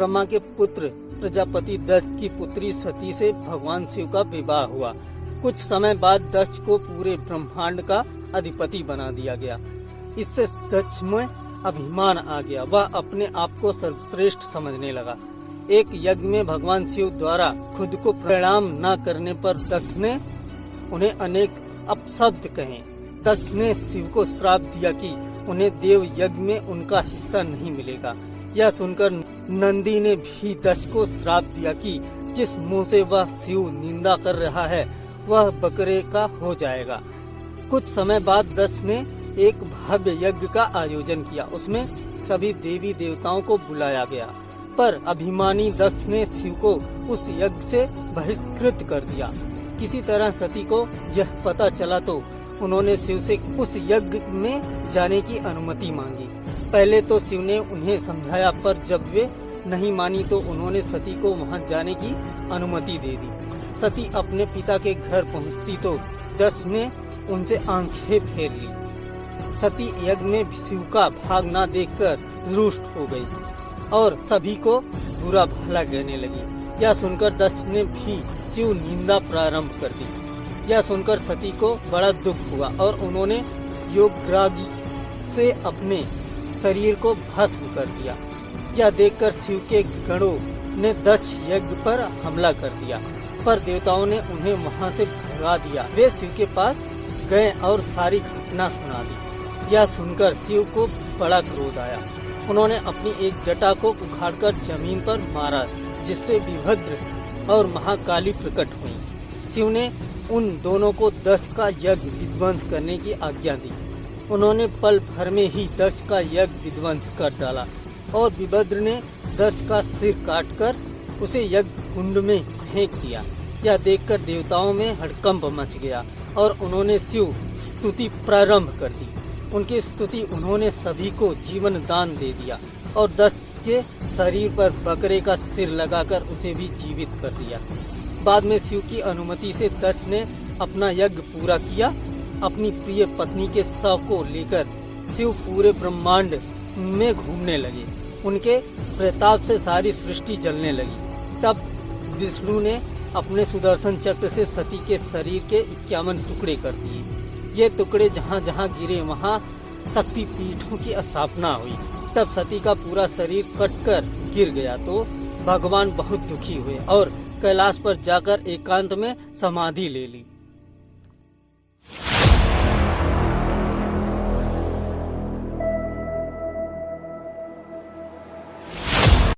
ब्रह्मा के पुत्र प्रजापति दक्ष की पुत्री सती से भगवान शिव का विवाह हुआ। कुछ समय बाद दक्ष को पूरे ब्रह्मांड का अधिपति बना दिया गया। इससे दक्ष में अभिमान आ गया। वह अपने आप को सर्वश्रेष्ठ समझने लगा। एक यज्ञ में भगवान शिव द्वारा खुद को प्रणाम न करने पर दक्ष ने उन्हें अनेक अपशब्द कहे। दक्ष ने शिव को श्राप दिया कि उन्हें देव यज्ञ में उनका हिस्सा नहीं मिलेगा। यह सुनकर नंदी ने भी दक्ष को श्राप दिया कि जिस मुंह से वह शिव निंदा कर रहा है वह बकरे का हो जाएगा। कुछ समय बाद दक्ष ने एक भव्य यज्ञ का आयोजन किया। उसमें सभी देवी देवताओं को बुलाया गया, पर अभिमानी दक्ष ने शिव को उस यज्ञ से बहिष्कृत कर दिया। किसी तरह सती को यह पता चला तो उन्होंने शिव से उस यज्ञ में जाने की अनुमति मांगी। पहले तो शिव ने उन्हें समझाया, पर जब वे नहीं मानी तो उन्होंने सती को वहां जाने की अनुमति दे दी। सती अपने पिता के घर पहुंचती तो दक्ष ने उनसे आंखें फेर ली। सती यज्ञ में शिव का भाग न देखकर रुष्ट हो गई और सभी को बुरा भला कहने लगी। यह सुनकर दक्ष ने भी शिव निंदा प्रारंभ कर दी। यह सुनकर सती को बड़ा दुख हुआ और उन्होंने योगरागी से अपने शरीर को भस्म कर दिया। यह देखकर शिव के गणों ने दक्ष यज्ञ पर हमला कर दिया, पर देवताओं ने उन्हें वहां से भगा दिया। वे शिव के पास गए और सारी घटना सुना दी। यह सुनकर शिव को बड़ा क्रोध आया। उन्होंने अपनी एक जटा को उखाड़कर जमीन पर मारा, जिससे वीरभद्र और महाकाली प्रकट हुई। शिव ने उन दोनों को दक्ष का यज्ञ विध्वंस करने की आज्ञा दी। उन्होंने पल भर में ही दक्ष का यज्ञ विध्वंस कर डाला और वीरभद्र ने दक्ष का सिर काटकर उसे यज्ञ कुंड में फेंक दिया। यह देखकर देवताओं में हड़कंप मच गया और उन्होंने शिव स्तुति प्रारंभ कर दी। उनकी स्तुति उन्होंने सभी को जीवन दान दे दिया और दक्ष के शरीर पर बकरे का सिर लगाकर उसे भी जीवित कर दिया। बाद में शिव की अनुमति से दक्ष ने अपना यज्ञ पूरा किया। अपनी प्रिय पत्नी के शव को लेकर शिव पूरे ब्रह्मांड में घूमने लगे। उनके प्रताप से सारी सृष्टि जलने लगी। तब विष्णु ने अपने सुदर्शन चक्र से सती के शरीर के 51 टुकड़े कर दिए। ये टुकड़े जहाँ जहाँ गिरे वहाँ शक्ति पीठों की स्थापना हुई। तब सती का पूरा शरीर कटकर गिर गया तो भगवान बहुत दुखी हुए और कैलाश पर जाकर एकांत में समाधि ले ली।